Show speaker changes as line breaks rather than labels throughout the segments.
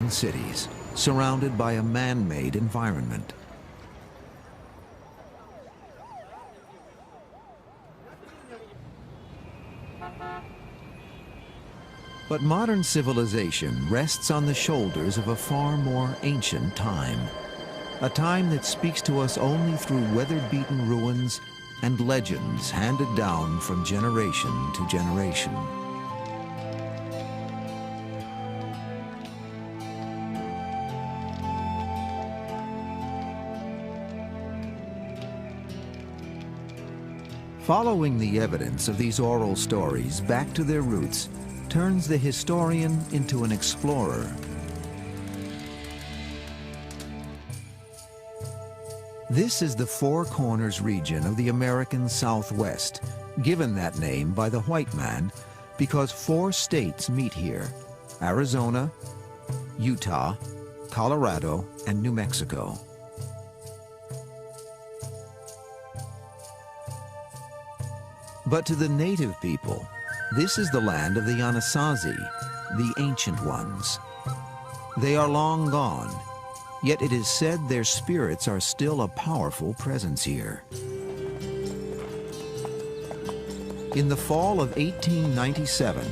American cities, surrounded by a man-made environment. But modern civilization rests on the shoulders of a far more ancient time. A time that speaks to us only through weather-beaten ruins and legends handed down from generation to generation. Following the evidence of these oral stories back to their roots turns the historian into an explorer. This is the Four Corners region of the American Southwest, given that name by the white man because 4 states meet here: Arizona, Utah, Colorado, and New Mexico. But to the native people, this is the land of the Anasazi, the ancient ones. They are long gone, yet it is said their spirits are still a powerful presence here. In the fall of 1897,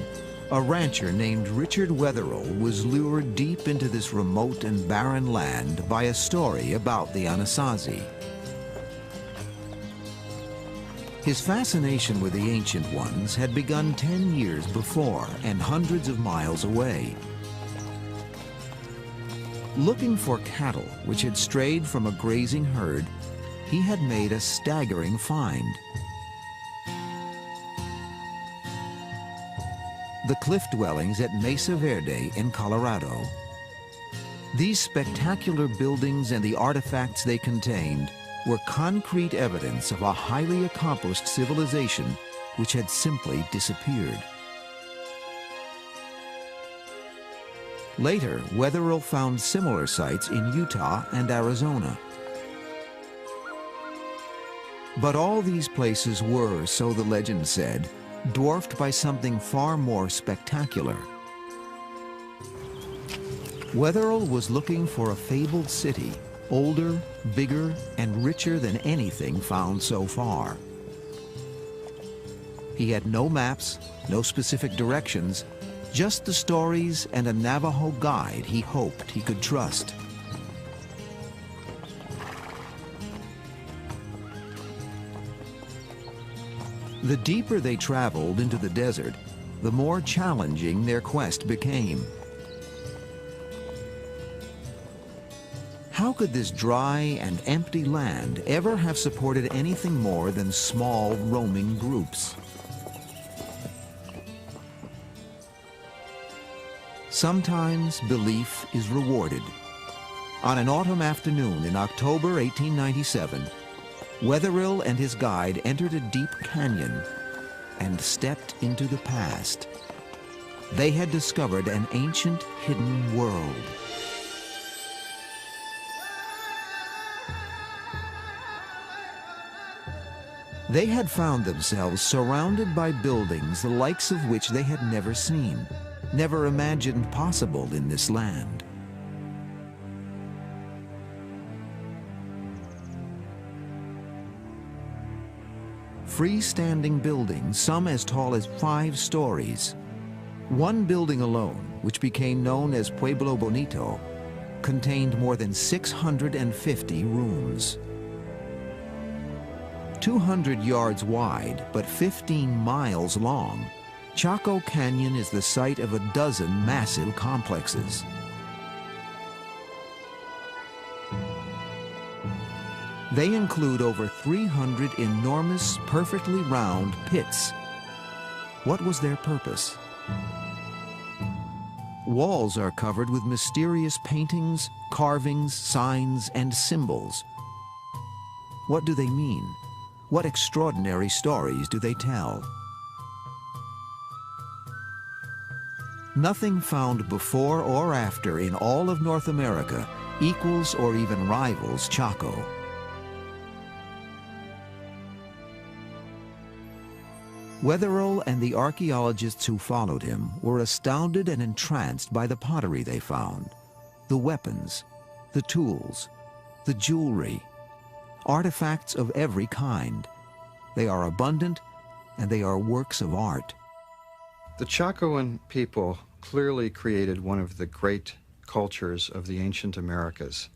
a rancher named Richard Wetherill was lured deep into this remote and barren land by a story about the Anasazi. His fascination with the ancient ones had begun 10 years before and hundreds of miles away. Looking for cattle which had strayed from a grazing herd, he had made a staggering find. The cliff dwellings at Mesa Verde in Colorado. These spectacular buildings and the artifacts they contained were concrete evidence of a highly accomplished civilization which had simply disappeared. Later, Wetherill found similar sites in Utah and Arizona. But all these places were, so the legend said, dwarfed by something far more spectacular. Wetherill was looking for a fabled city, older, bigger, and richer than anything found so far. He had no maps, no specific directions, just the stories and a Navajo guide he hoped he could trust. The deeper they traveled into the desert, the more challenging their quest became. How could this dry and empty land ever have supported anything more than small roaming groups? Sometimes belief is rewarded. On an autumn afternoon in October 1897, Wetherill and his guide entered a deep canyon and stepped into the past. They had discovered an ancient hidden world. They had found themselves surrounded by buildings the likes of which they had never seen, never imagined possible in this land. Freestanding buildings, some as tall as 5 stories. One building alone, which became known as Pueblo Bonito, contained more than 650 rooms. 200 yards wide, but 15 miles long, Chaco Canyon is the site of a dozen massive complexes. They include over 300 enormous, perfectly round pits. What was their purpose? Walls are covered with mysterious paintings, carvings, signs, and symbols. What do they mean? What extraordinary stories do they tell? Nothing found before or after in all of North America equals or even rivals Chaco. Wetherill and the archaeologists who followed him were astounded and entranced by the pottery they found. the weapons, the tools, the jewelry, artifacts of every kind. They are abundant, and they are works of art.
The Chacoan people clearly created one of the great cultures of the ancient Americas.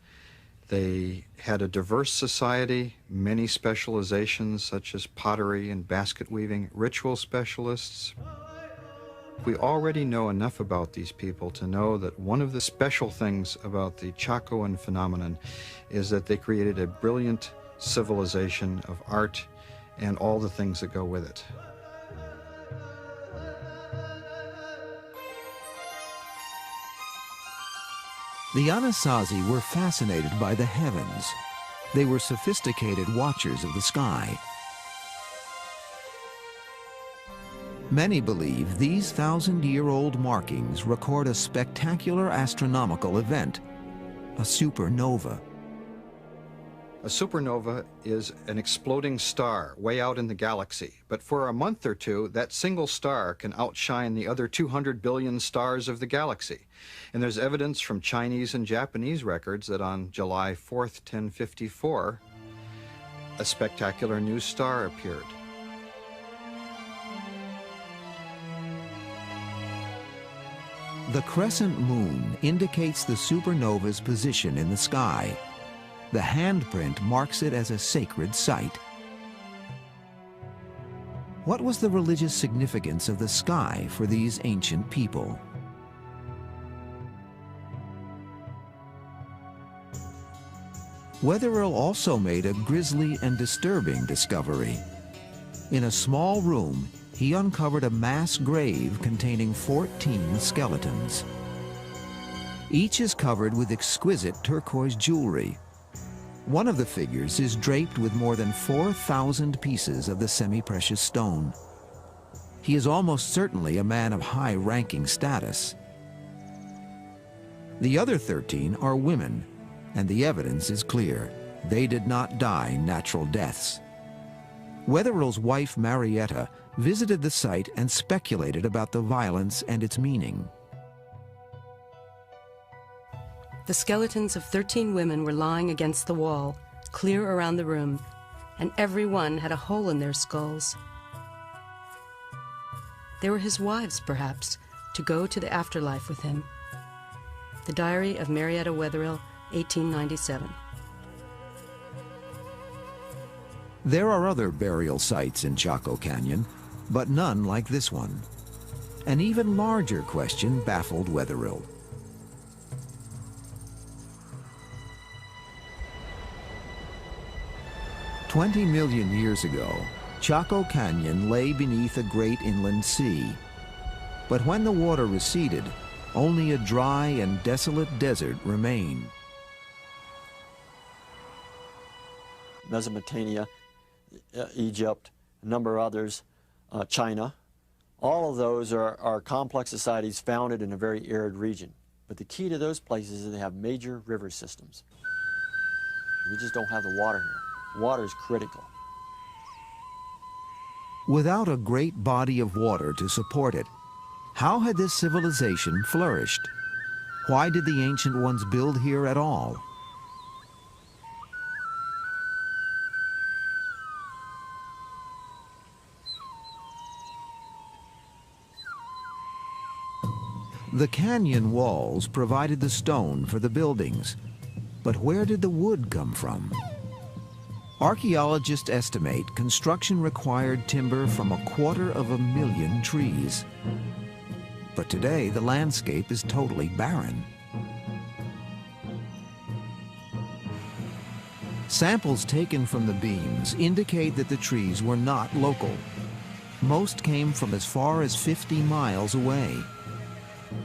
They had a diverse society, many specializations such as pottery and basket weaving, ritual specialists. We already know enough about these people to know that one of the special things about the Chacoan phenomenon is that they created a brilliant civilization of art and all the things that go with it.
The Anasazi were fascinated by the heavens. They were sophisticated watchers of the sky. Many believe these 1,000-year-old markings record a spectacular astronomical event, a supernova.
A supernova is an exploding star way out in the galaxy, but for a month or two, that single star can outshine the other 200 billion stars of the galaxy. And there's evidence from Chinese and Japanese records that on July 4th, 1054, a spectacular new star appeared.
The crescent moon indicates the supernova's position in the sky. The handprint marks it as a sacred site. What was the religious significance of the sky for these ancient people? Wetherill also made a grisly and disturbing discovery. In a small room, he uncovered a mass grave containing 14 skeletons. Each is covered with exquisite turquoise jewelry. One of the figures is draped with more than 4,000 pieces of the semi-precious stone. He is almost certainly a man of high-ranking status. The other 13 are women, and the evidence is clear. They did not die natural deaths. Wetherill's wife, Marietta, visited the site and speculated about the violence and its meaning.
The skeletons of 13 women were lying against the wall, clear around the room, and every one had a hole in their skulls. They were his wives, perhaps, to go to the afterlife with him. The Diary of Marietta Wetherill, 1897.
There are other burial sites in Chaco Canyon, but none like this one. An even larger question baffled Wetherill. 20 million years ago, Chaco Canyon lay beneath a great inland sea. But when the water receded, only a dry and desolate desert remained.
Mesopotamia, Egypt, a number of others, China, all of those are complex societies founded in a very arid region. But the key to those places is they have major river systems. We just don't have the water here. Water is critical.
Without a great body of water to support it, how had this civilization flourished? Why did the ancient ones build here at all? The canyon walls provided the stone for the buildings, but where did the wood come from? Archaeologists estimate construction required timber from 250,000 trees. But today, the landscape is totally barren. Samples taken from the beams indicate that the trees were not local. Most came from as far as 50 miles away.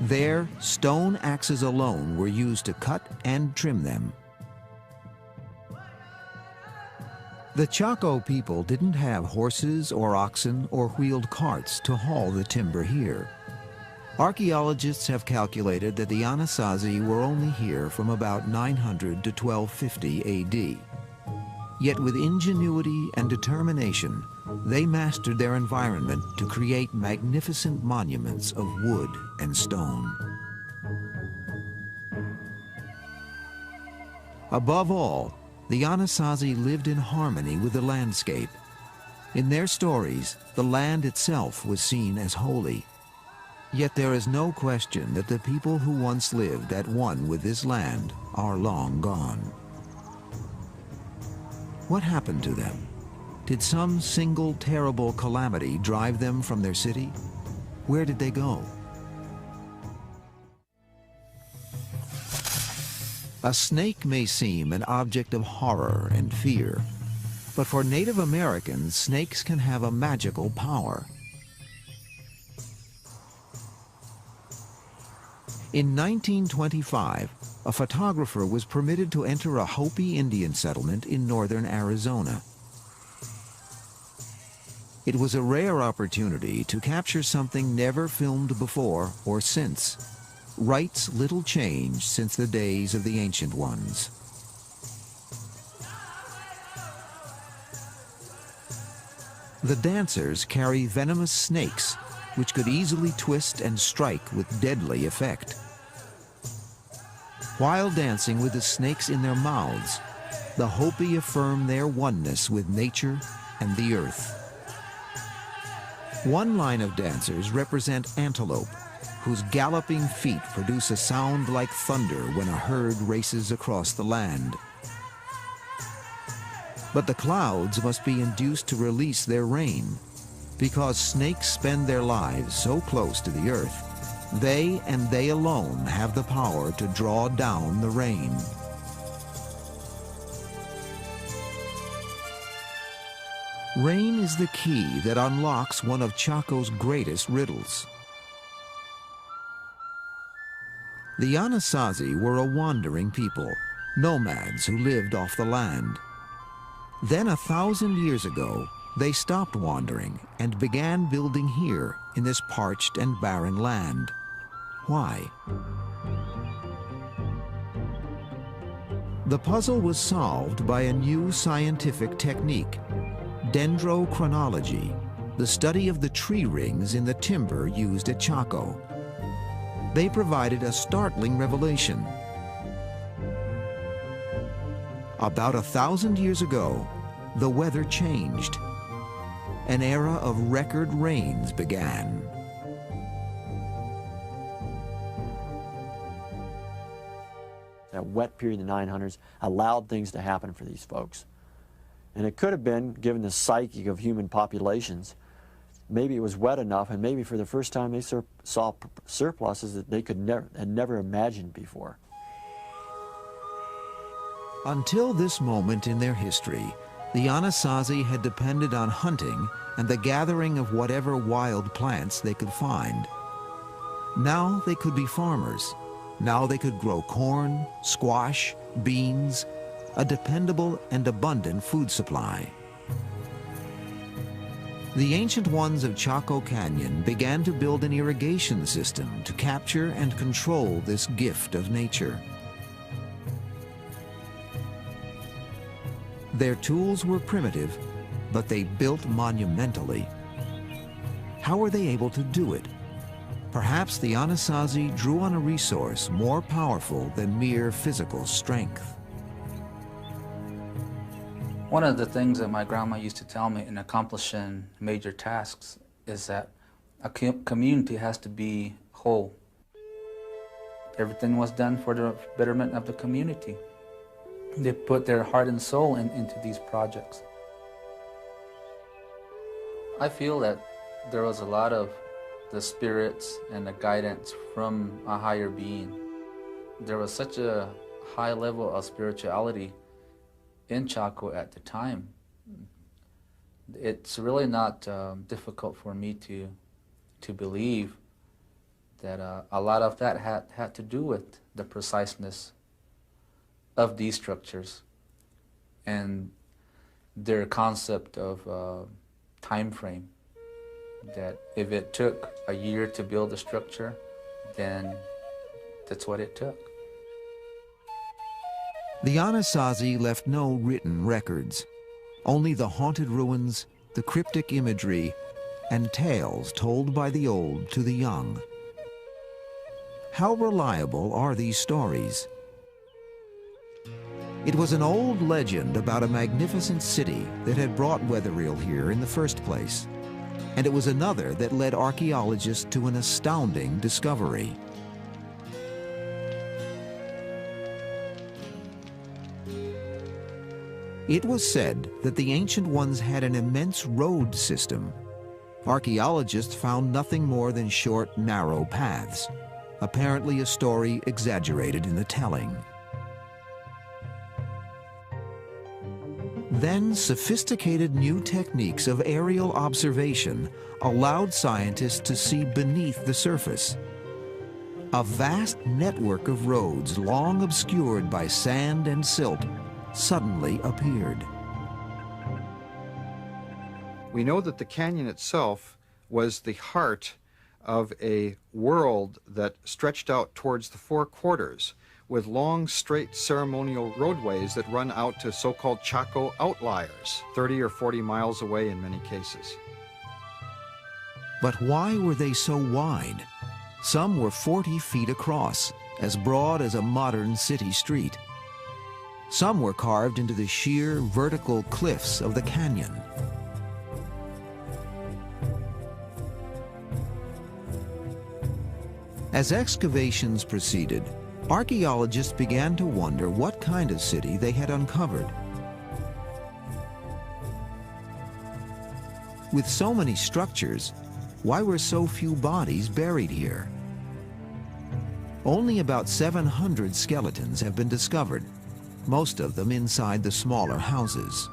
There, stone axes alone were used to cut and trim them. The Chaco people didn't have horses or oxen or wheeled carts to haul the timber here. Archaeologists have calculated that the Anasazi were only here from about 900 to 1250 AD. Yet with ingenuity and determination, they mastered their environment to create magnificent monuments of wood and stone. Above all, the Anasazi lived in harmony with the landscape. In their stories, the land itself was seen as holy. Yet there is no question that the people who once lived at one with this land are long gone. What happened to them? Did some single terrible calamity drive them from their city? Where did they go? A snake may seem an object of horror and fear, but for Native Americans, snakes can have a magical power. In 1925, a photographer was permitted to enter a Hopi Indian settlement in northern Arizona. It was a rare opportunity to capture something never filmed before or since. Rites little changed since the days of the ancient ones. The dancers carry venomous snakes, which could easily twist and strike with deadly effect. While dancing with the snakes in their mouths, the Hopi affirm their oneness with nature and the earth. One line of dancers represent antelope, whose galloping feet produce a sound like thunder when a herd races across the land. But the clouds must be induced to release their rain. Because snakes spend their lives so close to the earth, they and they alone have the power to draw down the rain. Rain is the key that unlocks one of Chaco's greatest riddles. The Anasazi were a wandering people, nomads who lived off the land. Then 1,000 years ago, they stopped wandering and began building here in this parched and barren land. Why? The puzzle was solved by a new scientific technique, dendrochronology, the study of the tree rings in the timber used at Chaco. They provided a startling revelation. About 1,000 years ago, the weather changed. An era of record rains began.
That wet period in the 900s allowed things to happen for these folks. And it could have been, given the psyche of human populations, maybe it was wet enough, and maybe for the first time they saw surpluses that they had never imagined before.
Until this moment in their history, the Anasazi had depended on hunting and the gathering of whatever wild plants they could find. Now they could be farmers. Now they could grow corn, squash, beans, a dependable and abundant food supply. The ancient ones of Chaco Canyon began to build an irrigation system to capture and control this gift of nature. Their tools were primitive, but they built monumentally. How were they able to do it? Perhaps the Anasazi drew on a resource more powerful than mere physical strength.
One of the things that my grandma used to tell me in accomplishing major tasks is that a community has to be whole. Everything was done for the betterment of the community. They put their heart and soul into these projects. I feel that there was a lot of the spirits and the guidance from a higher being. There was such a high level of spirituality in Chaco at the time. It's really not difficult for me to believe that a lot of that had to do with the preciseness of these structures and their concept of time frame. That if it took a year to build a structure, then that's what it took.
The Anasazi left no written records, only the haunted ruins, the cryptic imagery, and tales told by the old to the young. How reliable are these stories? It was an old legend about a magnificent city that had brought Wetherill here in the first place. And it was another that led archaeologists to an astounding discovery. It was said that the ancient ones had an immense road system. Archaeologists found nothing more than short, narrow paths, apparently a story exaggerated in the telling. Then, sophisticated new techniques of aerial observation allowed scientists to see beneath the surface. A vast network of roads, long obscured by sand and silt, suddenly appeared.
We know that the canyon itself was the heart of a world that stretched out towards the four quarters, with long, straight ceremonial roadways that run out to so-called Chaco outliers, 30 or 40 miles away in many cases.
But why were they so wide? Some were 40 feet across, as broad as a modern city street. Some were carved into the sheer vertical cliffs of the canyon. As excavations proceeded, archaeologists began to wonder what kind of city they had uncovered. With so many structures, why were so few bodies buried here? Only about 700 skeletons have been discovered, most of them inside the smaller houses.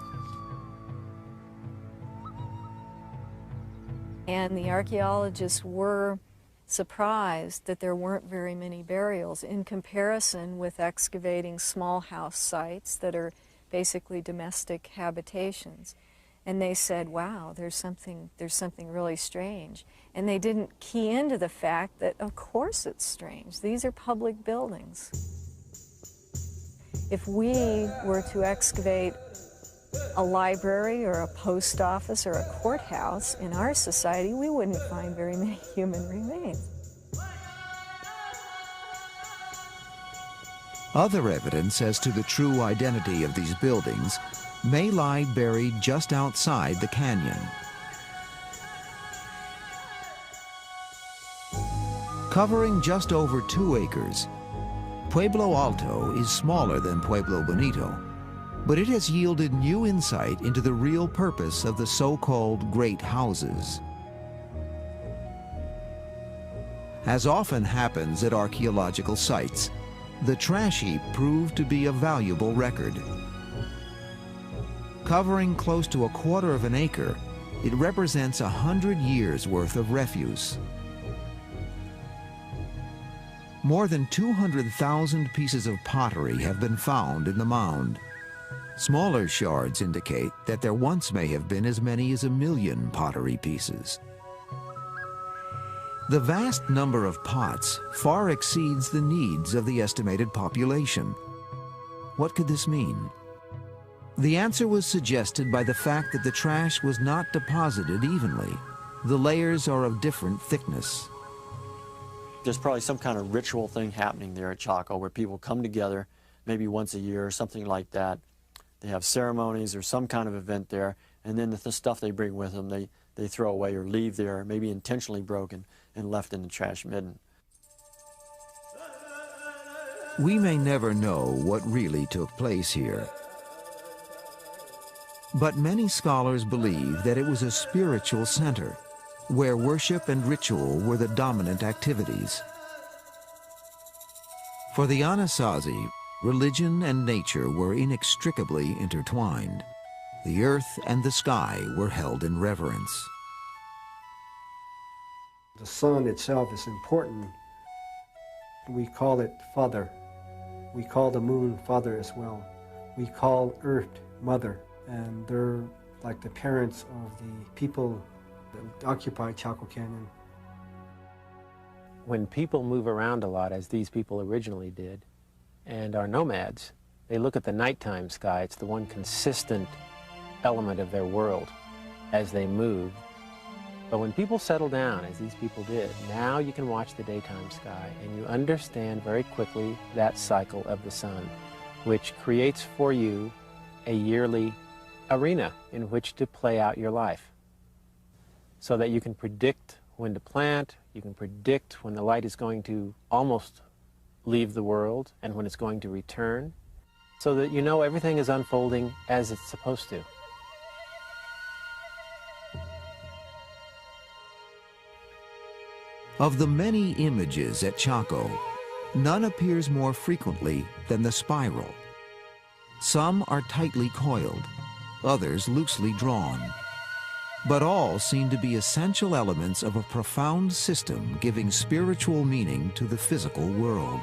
And the archaeologists were surprised that there weren't very many burials in comparison with excavating small house sites that are basically domestic habitations. And they said, wow, there's something really strange. And they didn't key into the fact that, of course it's strange. These are public buildings. If we were to excavate a library or a post office or a courthouse in our society, we wouldn't find very many human remains.
Other evidence as to the true identity of these buildings may lie buried just outside the canyon. Covering just over 2 acres, Pueblo Alto is smaller than Pueblo Bonito, but it has yielded new insight into the real purpose of the so-called great houses. As often happens at archaeological sites, the trash heap proved to be a valuable record. Covering close to 1/4 of an acre, it represents 100 years' worth of refuse. More than 200,000 pieces of pottery have been found in the mound. Smaller shards indicate that there once may have been as many as 1 million pottery pieces. The vast number of pots far exceeds the needs of the estimated population. What could this mean? The answer was suggested by the fact that the trash was not deposited evenly. The layers are of different thickness.
There's probably some kind of ritual thing happening there at Chaco where people come together maybe once a year or something like that. They have ceremonies or some kind of event there, and then the stuff they bring with them they throw away or leave there, maybe intentionally broken and left in the trash midden.
We may never know what really took place here. But many scholars believe that it was a spiritual center, where worship and ritual were the dominant activities. For the Anasazi, religion and nature were inextricably intertwined. The earth and the sky were held in reverence.
The sun itself is important. We call it Father. We call the moon Father as well. We call Earth Mother, and they're like the parents of the people that occupy Chaco Canyon.
When people move around a lot, as these people originally did, and are nomads, they look at the nighttime sky. It's the one consistent element of their world as they move. But when people settle down, as these people did, now you can watch the daytime sky, and you understand very quickly that cycle of the sun. which creates for you a yearly arena in which to play out your life, so that you can predict when to plant, you can predict when the light is going to almost leave the world and when it's going to return, so that you know everything is unfolding as it's supposed to.
Of the many images at Chaco, none appears more frequently than the spiral. Some are tightly coiled, others loosely drawn, but all seem to be essential elements of a profound system giving spiritual meaning to the physical world.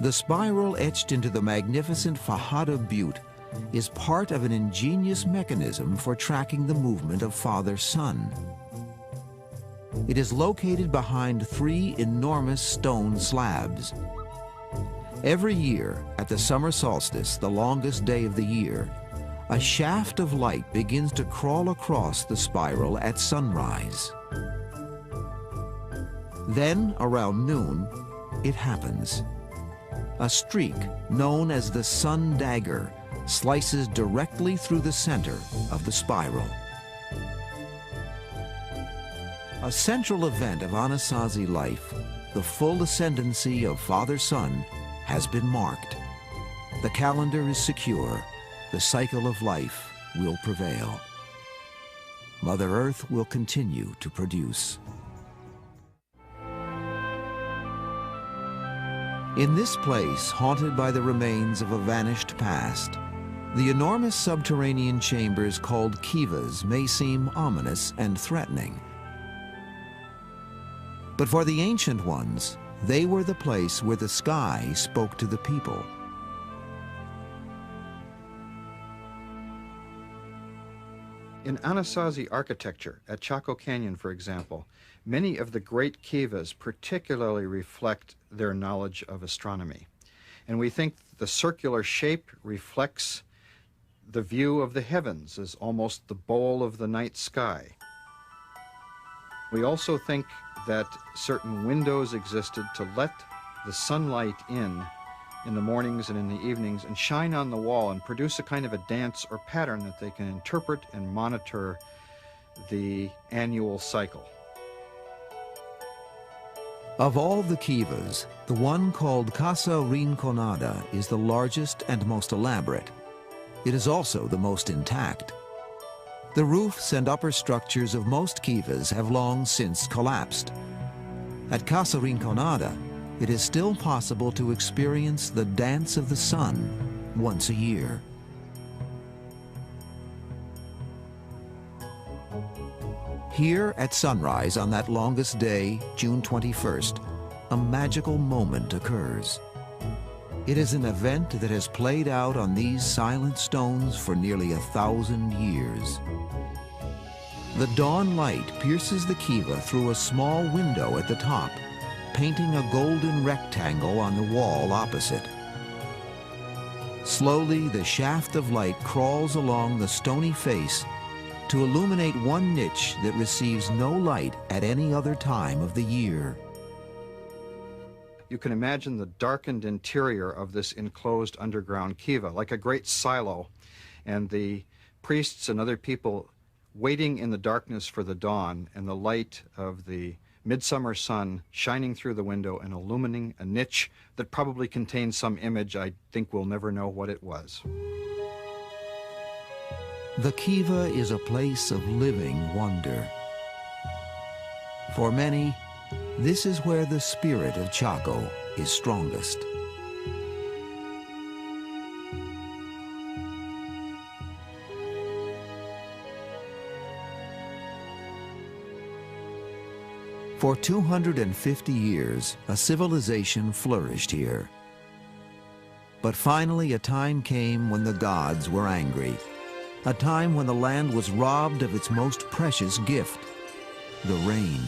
The spiral etched into the magnificent Fajada Butte is part of an ingenious mechanism for tracking the movement of Father-Son. It is located behind 3 enormous stone slabs. Every year, at the summer solstice, the longest day of the year, a shaft of light begins to crawl across the spiral at sunrise. Then, around noon, it happens. A streak, known as the sun dagger, slices directly through the center of the spiral. A central event of Anasazi life, the full ascendancy of Father-Son, has been marked. The calendar is secure. The cycle of life will prevail. Mother Earth will continue to produce. In this place, haunted by the remains of a vanished past, the enormous subterranean chambers called kivas may seem ominous and threatening. But for the ancient ones, they were the place where the sky spoke to the people.
In Anasazi architecture, at Chaco Canyon, for example, many of the great kivas particularly reflect their knowledge of astronomy. And we think the circular shape reflects the view of the heavens as almost the bowl of the night sky. We also think that certain windows existed to let the sunlight in the mornings and in the evenings and shine on the wall and produce a kind of a dance or pattern that they can interpret and monitor the annual cycle.
Of all the kivas, the one called Casa Rinconada is the largest and most elaborate. It is also the most intact. The roofs and upper structures of most kivas have long since collapsed. At Casa Rinconada, it is still possible to experience the dance of the sun once a year. Here at sunrise on that longest day, June 21st, a magical moment occurs. It is an event that has played out on these silent stones for nearly 1,000 years. The dawn light pierces the kiva through a small window at the top, painting a golden rectangle on the wall opposite. Slowly, the shaft of light crawls along the stony face to illuminate one niche that receives no light at any other time of the year.
You can imagine the darkened interior of this enclosed underground kiva, like a great silo, and the priests and other people waiting in the darkness for the dawn and the light of the midsummer sun shining through the window and illumining a niche that probably contains some image I think we'll never know what it was.
The kiva is a place of living wonder. For many, this is where the spirit of Chaco is strongest. For 250 years, a civilization flourished here. But finally, a time came when the gods were angry. A time when the land was robbed of its most precious gift, the rain.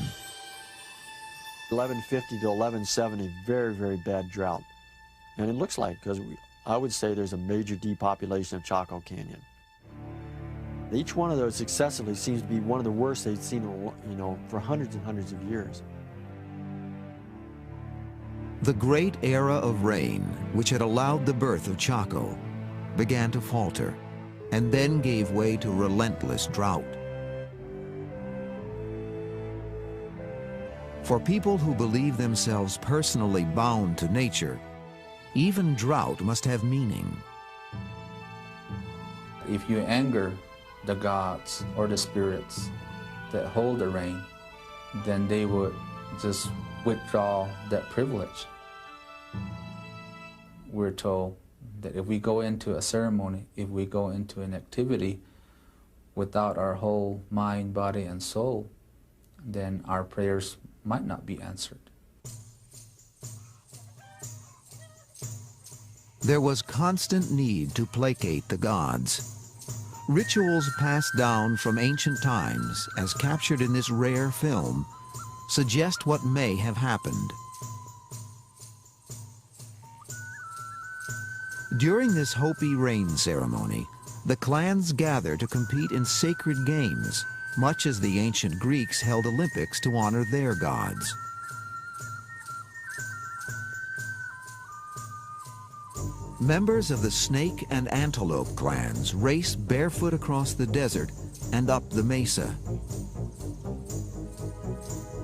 1150 to 1170, very, very bad drought. And it looks like, because I would say there's a major depopulation of Chaco Canyon. Each one of those successively seems to be one of the worst they've seen, for hundreds and hundreds of years.
The great era of rain, which had allowed the birth of Chaco, began to falter and then gave way to relentless drought. For people who believe themselves personally bound to nature, even drought must have meaning.
If you anger the gods or the spirits that hold the rain, then they would just withdraw that privilege. We're told that if we go into a ceremony, if we go into an activity without our whole mind, body, and soul, then our prayers might not be answered.
There was constant need to placate the gods. Rituals passed down from ancient times, as captured in this rare film, suggest what may have happened. During this Hopi rain ceremony, the clans gather to compete in sacred games, much as the ancient Greeks held Olympics to honor their gods. Members of the Snake and Antelope clans race barefoot across the desert and up the mesa.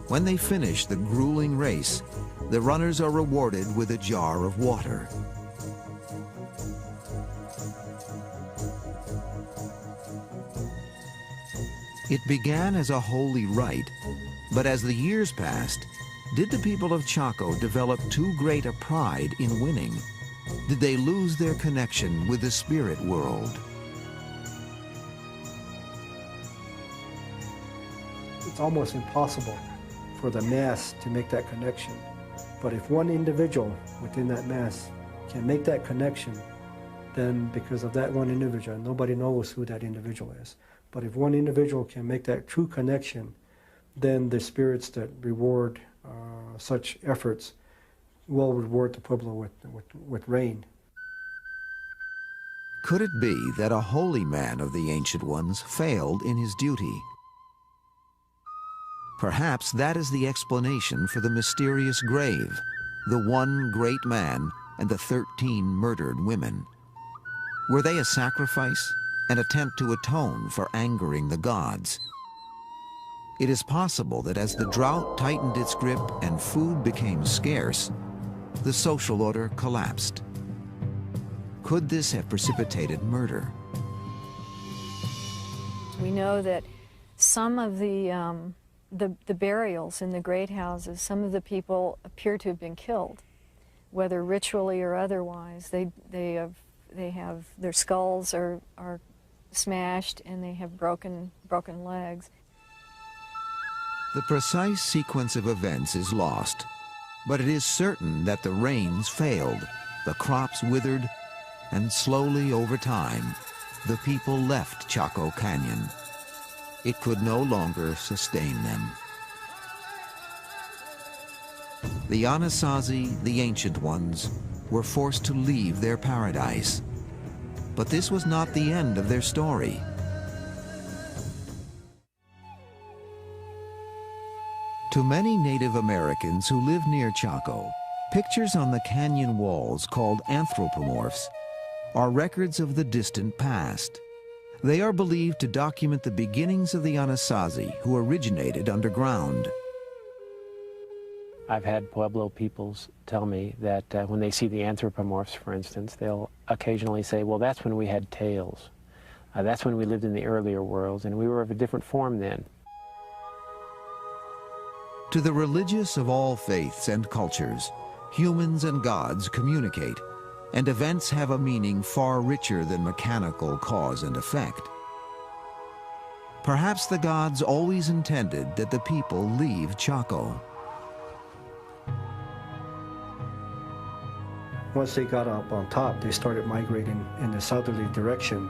When they finish the grueling race, the runners are rewarded with a jar of water. It began as a holy rite, but as the years passed, did the people of Chaco develop too great a pride in winning? Did they lose their connection with the spirit world?
It's almost impossible for the mass to make that connection. But if one individual within that mass can make that connection, then because of that one individual, nobody knows who that individual is. But if one individual can make that true connection, then the spirits that reward such efforts will reward the Pueblo with rain.
Could it be that a holy man of the Ancient Ones failed in his duty? Perhaps that is the explanation for the mysterious grave, the one great man and the 13 murdered women. Were they a sacrifice, an attempt to atone for angering the gods? It is possible that as the drought tightened its grip and food became scarce, the social order collapsed. Could this have precipitated murder?
We know that some of the burials in the great houses, some of the people appear to have been killed, whether ritually or otherwise. They have their skulls are smashed and they have broken legs.
The precise sequence of events is lost, but it is certain that the rains failed, the crops withered, and slowly over time, the people left Chaco Canyon. It could no longer sustain them. The Anasazi, the Ancient Ones, were forced to leave their paradise. But this was not the end of their story. To many Native Americans who live near Chaco, pictures on the canyon walls called anthropomorphs are records of the distant past. They are believed to document the beginnings of the Anasazi, who originated underground.
I've had Pueblo peoples tell me that when they see the anthropomorphs, for instance, they'll occasionally say, well, that's when we had tails. That's when we lived in the earlier worlds, and we were of a different form then.
To the religious of all faiths and cultures, humans and gods communicate, and events have a meaning far richer than mechanical cause and effect. Perhaps the gods always intended that the people leave Chaco.
Once they got up on top, they started migrating in the southerly direction.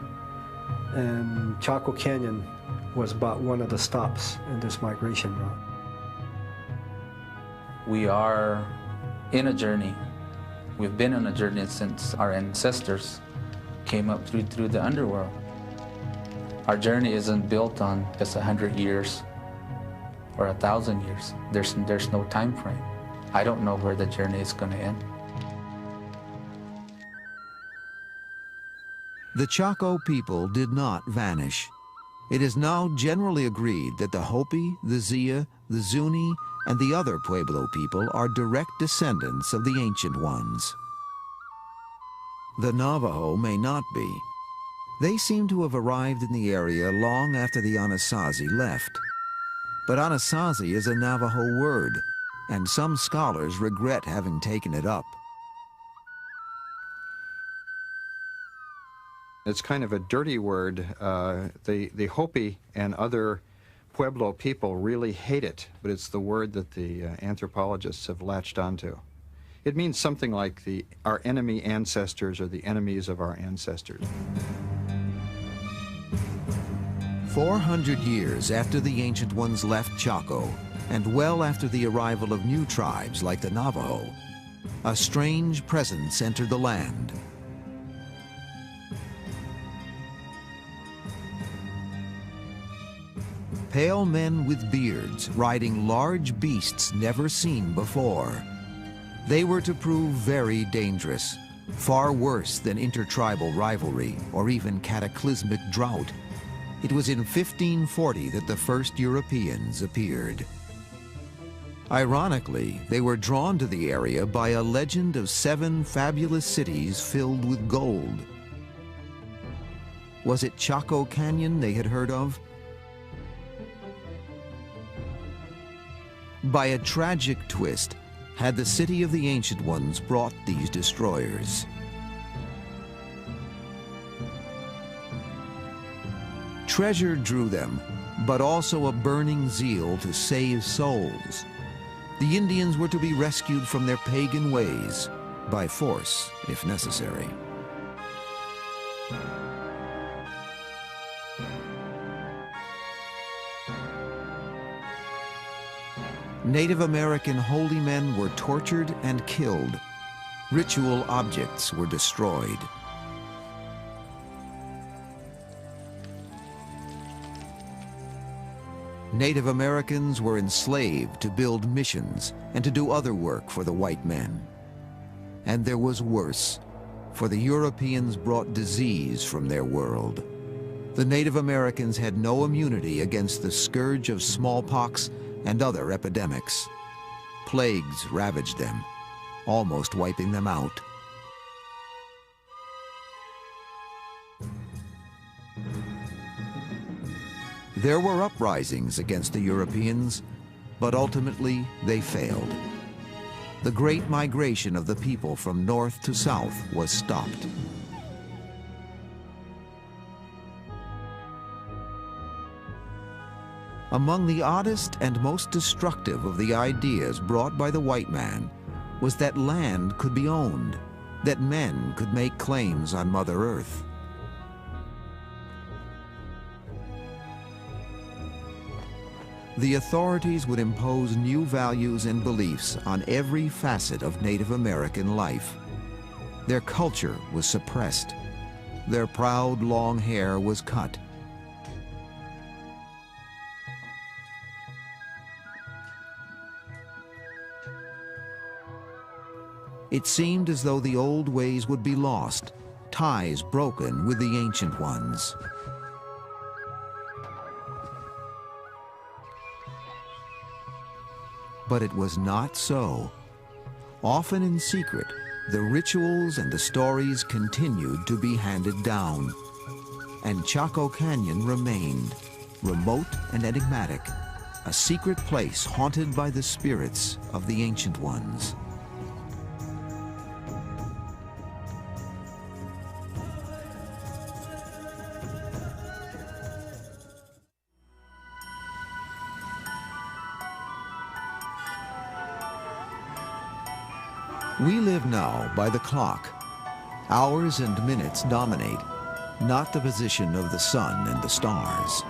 And Chaco Canyon was about one of the stops in this migration route.
We are in a journey. We've been on a journey since our ancestors came up through the underworld. Our journey isn't built on just 100 years or 1,000 years. There's no time frame. I don't know where the journey is going to end.
The Chaco people did not vanish. It is now generally agreed that the Hopi, the Zia, the Zuni, and the other Pueblo people are direct descendants of the Ancient Ones. The Navajo may not be. They seem to have arrived in the area long after the Anasazi left. But Anasazi is a Navajo word, and some scholars regret having taken it up.
It's kind of a dirty word. The Hopi and other Pueblo people really hate it, but it's the word that the anthropologists have latched onto. It means something like our enemy ancestors or the enemies of our ancestors.
400 years after the Ancient Ones left Chaco, and well after the arrival of new tribes like the Navajo, a strange presence entered the land. Pale men with beards riding large beasts never seen before. They were to prove very dangerous, far worse than intertribal rivalry or even cataclysmic drought. It was in 1540 that the first Europeans appeared. Ironically, they were drawn to the area by a legend of 7 fabulous cities filled with gold. Was it Chaco Canyon they had heard of? By a tragic twist, had the city of the Ancient Ones brought these destroyers. Treasure drew them, but also a burning zeal to save souls. The Indians were to be rescued from their pagan ways, by force, if necessary. Native American holy men were tortured and killed. Ritual objects were destroyed. Native Americans were enslaved to build missions and to do other work for the white men. And there was worse, for the Europeans brought disease from their world. The Native Americans had no immunity against the scourge of smallpox and other epidemics. Plagues ravaged them, almost wiping them out. There were uprisings against the Europeans, but ultimately they failed. The great migration of the people from north to south was stopped. Among the oddest and most destructive of the ideas brought by the white man was that land could be owned, that men could make claims on Mother Earth. The authorities would impose new values and beliefs on every facet of Native American life. Their culture was suppressed. Their proud long hair was cut. It seemed as though the old ways would be lost, ties broken with the Ancient Ones. But it was not so. Often in secret, the rituals and the stories continued to be handed down. And Chaco Canyon remained, remote and enigmatic, a secret place haunted by the spirits of the Ancient Ones. We live now by the clock. Hours and minutes dominate, not the position of the sun and the stars.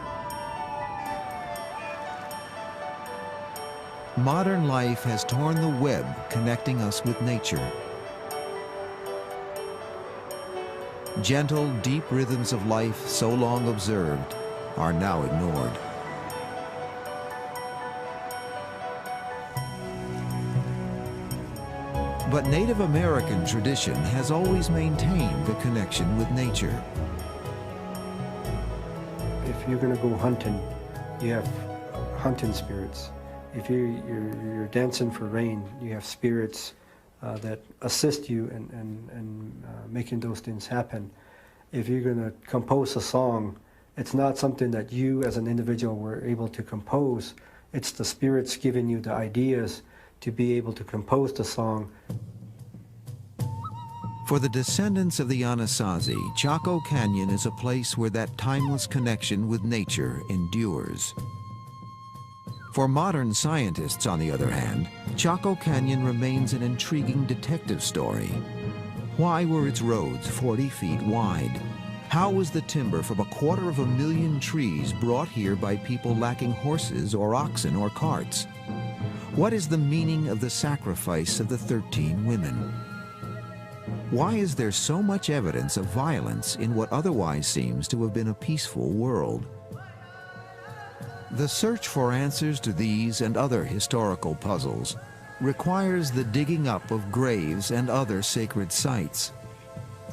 Modern life has torn the web connecting us with nature. Gentle, deep rhythms of life so long observed are now ignored. But Native American tradition has always maintained the connection with nature.
If you're going to go hunting, you have hunting spirits. If you're dancing for rain, you have spirits that assist you in making those things happen. If you're going to compose a song, it's not something that you as an individual were able to compose. It's the spirits giving you the ideas to be able to compose the song.
For the descendants of the Anasazi, Chaco Canyon is a place where that timeless connection with nature endures. For modern scientists, on the other hand, Chaco Canyon remains an intriguing detective story. Why were its roads 40 feet wide? How was the timber from 250,000 trees brought here by people lacking horses or oxen or carts? What is the meaning of the sacrifice of the 13 women? Why is there so much evidence of violence in what otherwise seems to have been a peaceful world? The search for answers to these and other historical puzzles requires the digging up of graves and other sacred sites.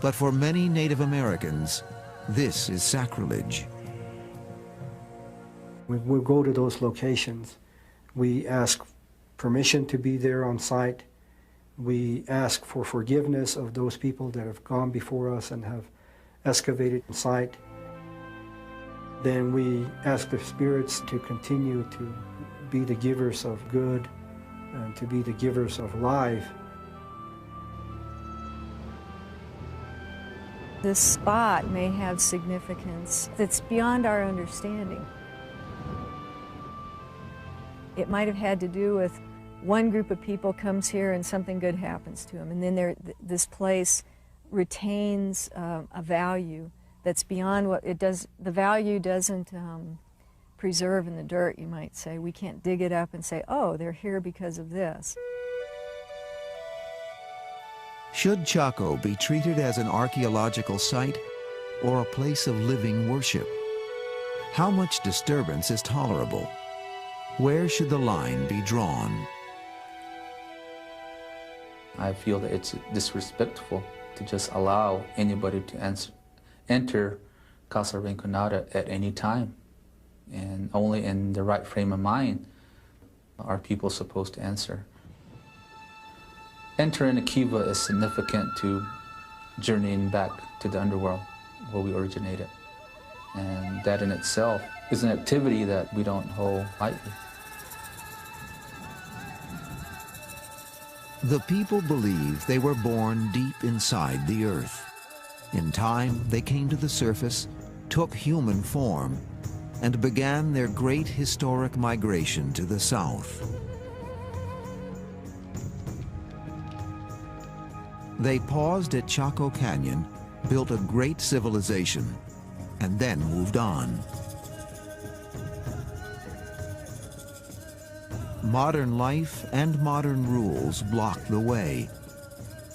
But for many Native Americans, this is sacrilege.
We go to those locations. We ask permission to be there on site. We ask for forgiveness of those people that have gone before us and have excavated the site. Then we ask the spirits to continue to be the givers of good and to be the givers of life.
This spot may have significance that's beyond our understanding. It might have had to do with one group of people comes here and something good happens to them, and then this place retains a value that's beyond what it does. The value doesn't preserve in the dirt, you might say. We can't dig it up and say, oh, they're here because of this.
Should Chaco be treated as an archaeological site or a place of living worship? How much disturbance is tolerable? Where should the line be drawn?
I feel that it's disrespectful to just allow anybody to enter Casa Rinconada at any time. And only in the right frame of mind are people supposed to answer. Entering a kiva is significant to journeying back to the underworld where we originated. And that in itself is an activity that we don't hold lightly.
The people believe they were born deep inside the earth. In time, they came to the surface, took human form, and began their great historic migration to the south. They paused at Chaco Canyon, built a great civilization, and then moved on. Modern life and modern rules block the way,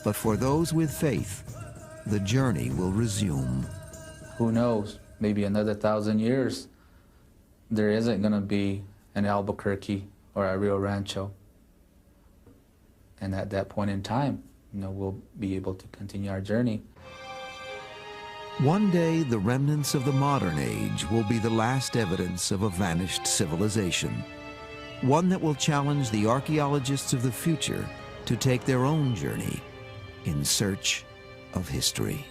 but for those with faith, the journey will resume.
Who knows, maybe another 1,000 years, there isn't going to be an Albuquerque or a Rio Rancho. And at that point in time, we'll be able to continue our journey.
One day, the remnants of the modern age will be the last evidence of a vanished civilization, one that will challenge the archaeologists of the future to take their own journey in search of history.